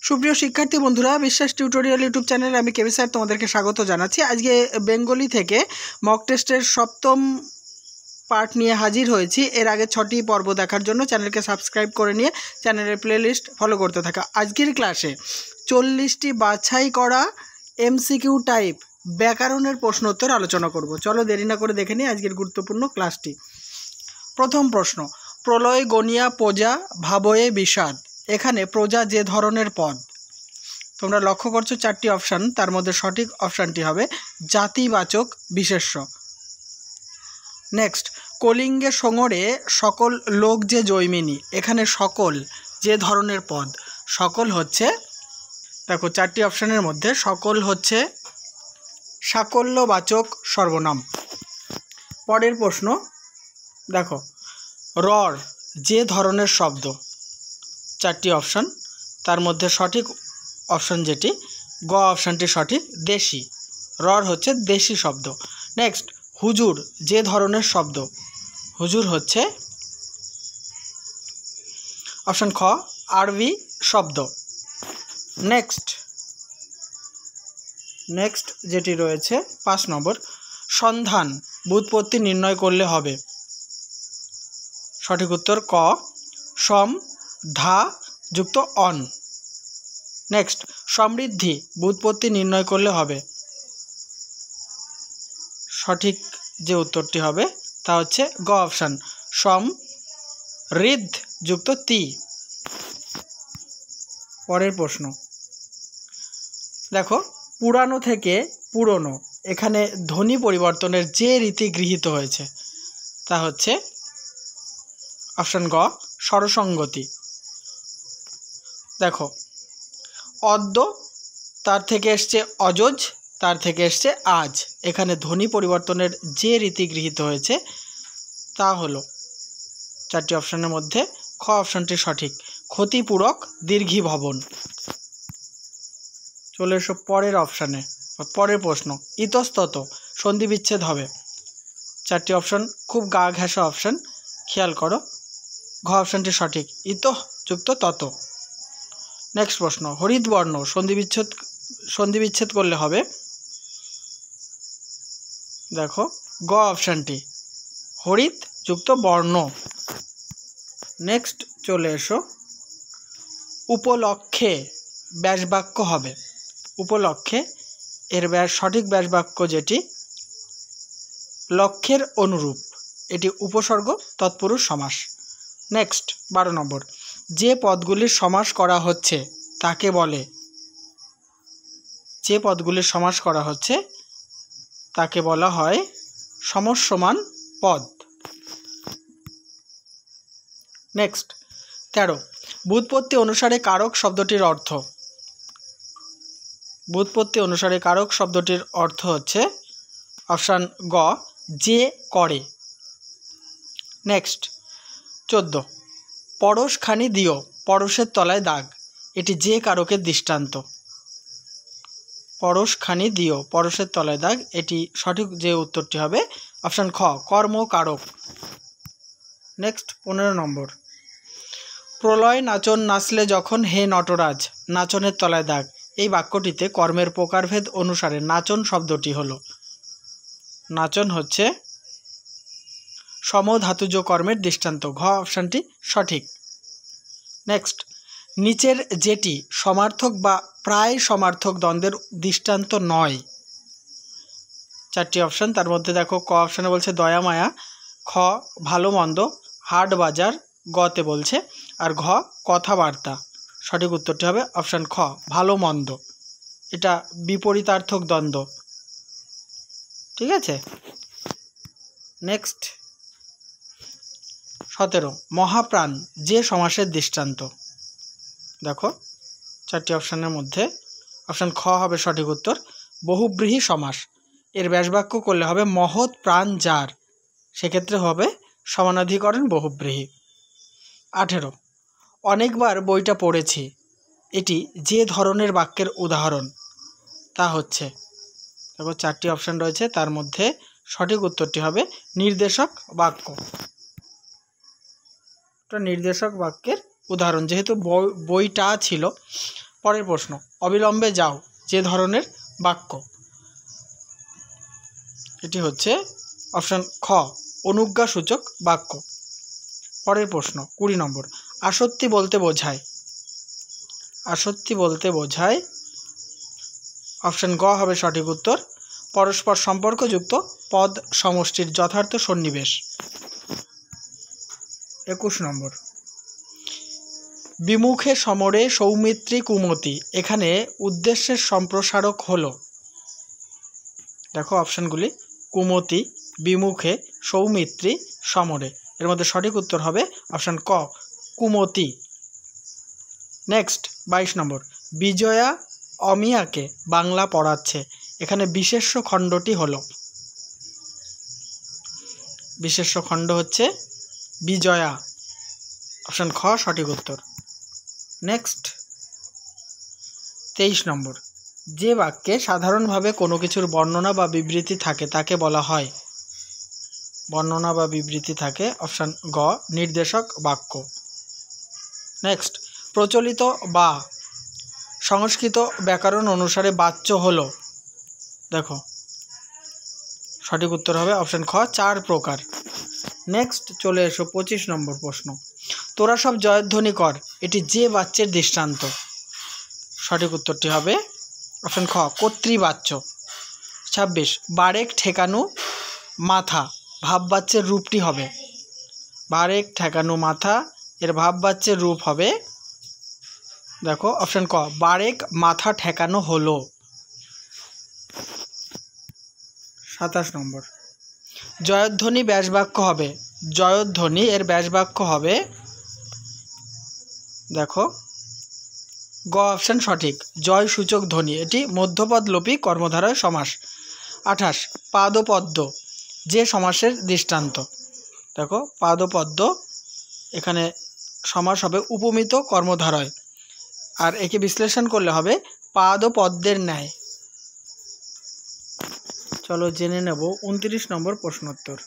সুপ্রিয় শিক্ষার্থী বন্ধুরা, বিশ্বাস টিউটোরিয়াল ইউটিউব চ্যানেলে আমি কেবি স্যার তোমাদেরকে স্বাগত জানাচ্ছি। আজকে বেঙ্গলি থেকে মক টেস্টের সপ্তম পার্ট নিয়ে হাজির হয়েছি। এর আগে 6টি পর্ব দেখার জন্য চ্যানেলকে সাবস্ক্রাইব করে নিয়ে চ্যানেলের প্লেলিস্ট ফলো করতে থাকা। আজকের ক্লাসে 40টি বাছাই করা এমসিকিউ টাইপ ব্যাকরণের প্রশ্নোত্তর আলোচনা করব। চলো দেরি না করে দেখে নিই আজকের গুরুত্বপূর্ণ ক্লাসটি। প্রথম প্রশ্ন, প্রলয় গনিয়া প্রজা ভাবয়ে বিষাদ। এখানে প্রজা যে ধরনের পদ, তোমরা লক্ষ্য করছো 4টি অপশান, তার মধ্যে সঠিক অপশানটি হবে জাতিবাচক বিশেষ্য। নেক্সট, কলিঙ্গে সঙরে সকল লোক যে জৈমিনী। এখানে সকল যে ধরনের পদ, সকল হচ্ছে, দেখো 4টি অপশানের মধ্যে সকল হচ্ছে সাকল্যবাচক সর্বনাম। পরের প্রশ্ন দেখো, রর যে ধরনের শব্দ, 4টি অপশান, তার মধ্যে সঠিক অপশান যেটি গ অপশানটি সঠিক, দেশি। রর হচ্ছে দেশি শব্দ। নেক্সট, হুজুর যে ধরনের শব্দ, হুজুর হচ্ছে অপশান খ আরবি শব্দ। নেক্সট যেটি রয়েছে 5 নম্বর, সন্ধান ব্যুৎপত্তি নির্ণয় করলে হবে। সঠিক উত্তর ক সম ধা যুক্ত অন। নেক্সট, সমৃদ্ধি ব্যুৎপত্তি নির্ণয় করলে হবে। সঠিক যে উত্তরটি হবে তা হচ্ছে গ অপশান সম ঋদ্ধ যুক্ত তি। পরের প্রশ্ন দেখো, পুরানো থেকে পুরনো, এখানে ধ্বনি পরিবর্তনের যে রীতি গৃহীত হয়েছে তা হচ্ছে অপশান গ স্বরসঙ্গতি। দেখো, অদ্য তার থেকে এসছে অজজ, তার থেকে এসছে আজ। এখানে ধ্বনি পরিবর্তনের যে রীতি গৃহীত হয়েছে তা হলো 4টি অপশানের মধ্যে খ অপশানটি সঠিক, ক্ষতিপূরক দীর্ঘী ভবন। চলে এসো পরের অপশানে, পরের প্রশ্ন, ইতস্তত সন্ধি বিচ্ছেদ হবে। 4টি অপশান খুব গা ঘেঁষা অপশান, খেয়াল করো। ঘ অপশানটি সঠিক, ইত যুক্ত তত। নেক্সট প্রশ্ন, হরিৎ বর্ণ সন্ধি বিচ্ছেদ করলে হবে। দেখো গ অপশানটি হরিৎ যুক্ত বর্ণ। নেক্সট চলে এসো, উপলক্ষে ব্যাসবাক্য হবে। উপলক্ষে এর সঠিক ব্যাসবাক্য যেটি লক্ষ্যের অনুরূপ, এটি উপসর্গ তৎপুরুষ সমাস। নেক্সট 12 নম্বর, যে পদগুলির সমাস করা হচ্ছে তাকে বলে। যে পদগুলির সমাস করা হচ্ছে তাকে বলা হয় সমসমান পদ। নেক্সট 13, ব্যুৎপত্তি অনুসারে কারক শব্দটির অর্থ। ব্যুৎপত্তি অনুসারে কারক শব্দটির অর্থ হচ্ছে অপশান গ যে করে। নেক্সট 14, পরশখানি দিও পরশের তলায় দাগ। এটি যে কারকের দৃষ্টান্ত। পরশখানি দিও পরশের তলায় দাগ, এটি সঠিক যে উত্তরটি হবে অপশান খ কর্মকারক। নেক্সট 15 নম্বর, প্রলয় নাচন নাচলে যখন হে নটরাজ নাচনের তলায় দাগ। এই বাক্যটিতে কর্মের প্রকারভেদ অনুসারে নাচন শব্দটি হলো, নাচন হচ্ছে সমধাতুজ কর্মের দৃষ্টান্ত। ঘ অপশানটি সঠিক। নেক্সট, নিচের যেটি সমার্থক বা প্রায় সমার্থক দ্বন্দ্বের দৃষ্টান্ত নয়। 4টি অপশান, তার মধ্যে দেখো ক অপশানে বলছে দয়া মায়া, খ ভালো মন্দ, হাট বাজার গতে বলছে, আর ঘ কথাবার্তা। সঠিক উত্তরটি হবে অপশান খ ভালো মন্দ, এটা বিপরীতার্থক দ্বন্দ্ব। ঠিক আছে। নেক্সট 17, মহাপ্রাণ যে সমাসের দৃষ্টান্ত। দেখো 4টি অপশানের মধ্যে অপশান খ হবে সঠিক উত্তর, বহুব্রীহি সমাস। এর ব্যাসবাক্য করলে হবে মহৎ প্রাণ যার, সেক্ষেত্রে হবে সমানাধিকরণ বহুব্রীহি। 18, অনেকবার বইটা পড়েছি। এটি যে ধরনের বাক্যের উদাহরণ তা হচ্ছে, দেখো 4টি অপশান রয়েছে, তার মধ্যে সঠিক উত্তরটি হবে নির্দেশক বাক্য। নির্দেশক বাক্যের উদাহরণ, যেহেতু বইটা ছিল পরের প্রশ্ন, অবিলম্বে যাও যে ধরনের বাক্য? এটি হচ্ছে অপশান খ, অনুজ্ঞাসূচক বাক্য। পরের প্রশ্ন 20 নম্বর, আসত্তি বলতে বোঝায়? আসত্তি বলতে বোঝায় অপশান গ হবে সঠিক উত্তর, পরস্পর সম্পর্কযুক্ত পদ সমষ্টির যথার্থ সন্নিবেশ। 21 নম্বর, বিমুখে সমরে সৌমিত্রী কুমতি, এখানে উদ্দেশ্যের সম্প্রসারক হলো? দেখো অপশানগুলি, কুমতি, বিমুখে, সৌমিত্রী, সমরে। এর মধ্যে সঠিক উত্তর হবে অপশান ক, কুমতি। নেক্সট 22 নম্বর, বিজয়া অমিয়াকে বাংলা পড়াচ্ছে, এখানে বিশেষ্য খণ্ডটি হলো? বিশেষ্য খণ্ড হচ্ছে বিজয়া, অপশান খ সঠিক উত্তর। নেক্সট 23 নম্বর, যে বাক্যে সাধারণভাবে কোনো কিছুর বর্ণনা বা বিবৃতি থাকে তাকে বলা হয়? বর্ণনা বা বিবৃতি থাকে, অপশান গ নির্দেশক বাক্য। নেক্সট, প্রচলিত বা সংস্কৃত ব্যাকরণ অনুসারে বাচ্য হলো? দেখো সঠিক উত্তর হবে অপশান খ, 4 প্রকার। নেক্সট চলে এসো 25 নম্বর প্রশ্ন, তোরা সব জয়ধ্বনি কর, এটি যে বাচ্যের দৃষ্টান্ত? সঠিক উত্তরটি হবে অপশান খ, কর্তৃবাচ্য। 26, বারেক ঠেকানো মাথা, ভাববাচ্যের রূপটি হবে? বারেক ঠেকানো মাথা, এর ভাববাচ্যের রূপ হবে, দেখো অপশান ক, বারেক মাথা ঠেকানো হলো। 27 নম্বর, জয়ধ্বনি ব্যাসবাক্য হবে? জয়ধ্বনি এর ব্যাসবাক্য হবে, দেখো গ অপশান সঠিক, জয় সূচক ধ্বনি, এটি মধ্যপদলোপী কর্মধারয় সমাস। 28, পাদপদ্ম যে সমাসের দৃষ্টান্ত? দেখো পাদপদ্ম, এখানে সমাস হবে উপমিত কর্মধারয়, আর একে বিশ্লেষণ করলে হবে পাদপদ্মের ন্যায়। চলো জেনে নেব 29 নম্বর প্রশ্নোত্তর।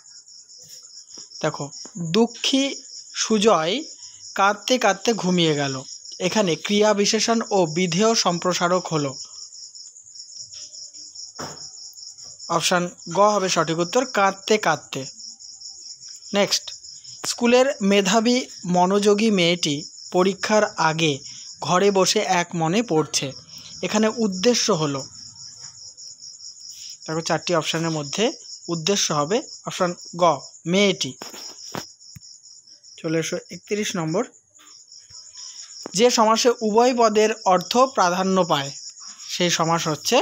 দেখো, দুঃখী সুজয় কাঁদতে কাঁদতে ঘুমিয়ে গেল, এখানে ক্রিয়া বিশেষণ ও বিধেয় সম্প্রসারক হলো? অপশান গ হবে সঠিক উত্তর, কাঁদতে কাঁদতে। নেক্সট, স্কুলের মেধাবী মনোযোগী মেয়েটি পরীক্ষার আগে ঘরে বসে এক মনে পড়ছে, এখানে উদ্দেশ্য হলো? দেখো 4টি অপশানের মধ্যে উদ্দেশ্য হবে অপশান গ, মেয়েটি। চলে এসো 31 নম্বর, যে সমাসে উভয় পদের অর্থ প্রাধান্য পায় সেই সমাস হচ্ছে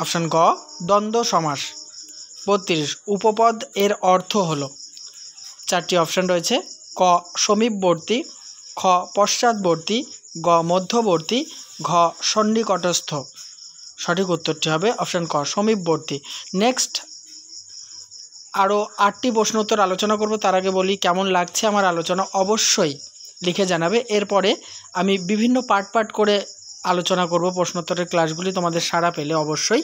অপশান গ, দ্বন্দ্ব সমাস। 32, উপপদ এর অর্থ হলো? 4টি অপশান রয়েছে, ক সমীপবর্তী, খ পশ্চাৎবর্তী, গ মধ্যবর্তী, ঘ সন্নিকটস্থ। সঠিক উত্তরটি হবে অপশান ক, সমীপবর্তী। নেক্সট আরও 8টি প্রশ্ন উত্তর আলোচনা করব, তার আগে বলি কেমন লাগছে আমার আলোচনা অবশ্যই লিখে জানাবে। এরপরে আমি বিভিন্ন পার্ট করে আলোচনা করব প্রশ্নোত্তরের ক্লাসগুলি, তোমাদের সাড়া পেলে অবশ্যই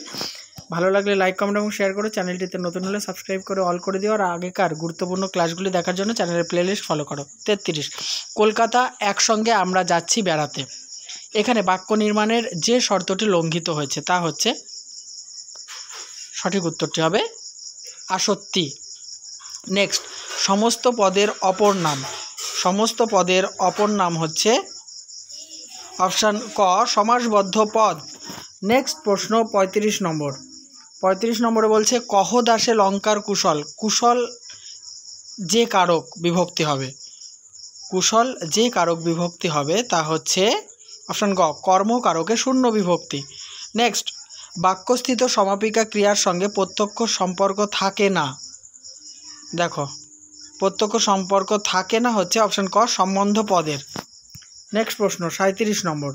ভালো লাগলে লাইক কমেন্ট এবং শেয়ার করো, চ্যানেলটিতে নতুন হলে সাবস্ক্রাইব করে অল করে দিও, আর আগেকার গুরুত্বপূর্ণ ক্লাসগুলি দেখার জন্য চ্যানেলের প্লেলিস্ট ফলো করো। 33, কলকাতা একসঙ্গে আমরা যাচ্ছি বেড়াতে, এখানে বাক্য নির্মাণের যে শর্তটি লঙ্ঘিত হয়েছে তা হচ্ছে? সঠিক উত্তরটি হবে আসত্তি। নেক্সট, সমস্ত পদের অপর নাম? সমস্ত পদের অপর নাম হচ্ছে অপশান ক, সমাসবদ্ধ পদ। নেক্সট প্রশ্ন 35 নম্বর। 35 নম্বরে বলছে, কহ দাসে লঙ্কার কুশল, কুশল যে কারক বিভক্তি হবে? কুশল যে কারক বিভক্তি হবে তা হচ্ছে অপশান গ, কর্মকারকে শূন্য বিভক্তি। নেক্সট, বাক্যস্থিত সমাপিকা ক্রিয়ার সঙ্গে প্রত্যক্ষ সম্পর্ক থাকে না। দেখো প্রত্যক্ষ সম্পর্ক থাকে না হচ্ছে অপশান ক, সম্বন্ধ পদের। নেক্সট প্রশ্ন 37 নম্বর,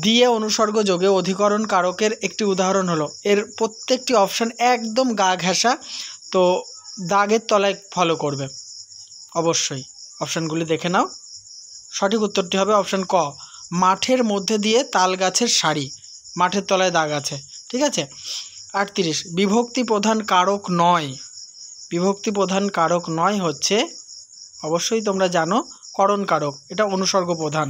দিয়ে অনুসর্গ যোগে অধিকরণ কারকের একটি উদাহরণ হলো? এর প্রত্যেকটি অপশান একদম গা ঘেঁষা, তো দাগের তলায় ফলো করবে অবশ্যই, অপশানগুলি দেখে নাও। সঠিক উত্তরটি হবে অপশান ক, মাঠের মধ্যে দিয়ে তাল গাছের সারি, মাঠের তলায় দাগ আছে, ঠিক আছে। 38, বিভক্তি প্রধান কারক নয়, বিভক্তি প্রধান কারক নয় হচ্ছে অবশ্যই তোমরা জানো করণ কারক, এটা অনুসর্গ প্রধান।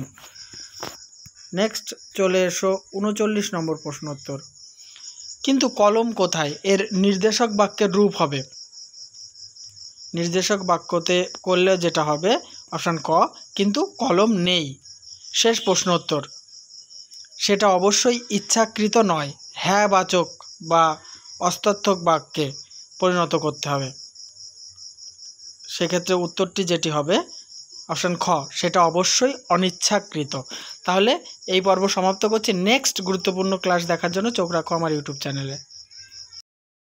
নেক্সট চলে এসো 39 নম্বর প্রশ্ন উত্তর। কিন্তু কলম কোথায় এর নির্দেশক বাক্যের রূপ হবে। নির্দেশক বাক্যতে করলে যেটা হবে অপশান ক, কিন্তু কলম নেই। শেষ প্রশ্ন উত্তর, সেটা অবশ্যই ইচ্ছাকৃত নয়, হ্যাঁ বাচক বা অস্তার্থক বাক্যে পরিণত করতে হবে। সেক্ষেত্রে উত্তরটি যেটি হবে অপশান খ, সেটা অবশ্যই অনিচ্ছাকৃত। তাহলে এই পর্ব সমাপ্ত করছি। নেক্সট গুরুত্বপূর্ণ ক্লাস দেখার জন্য চোখ রাখো আমার ইউটিউব চ্যানেলে।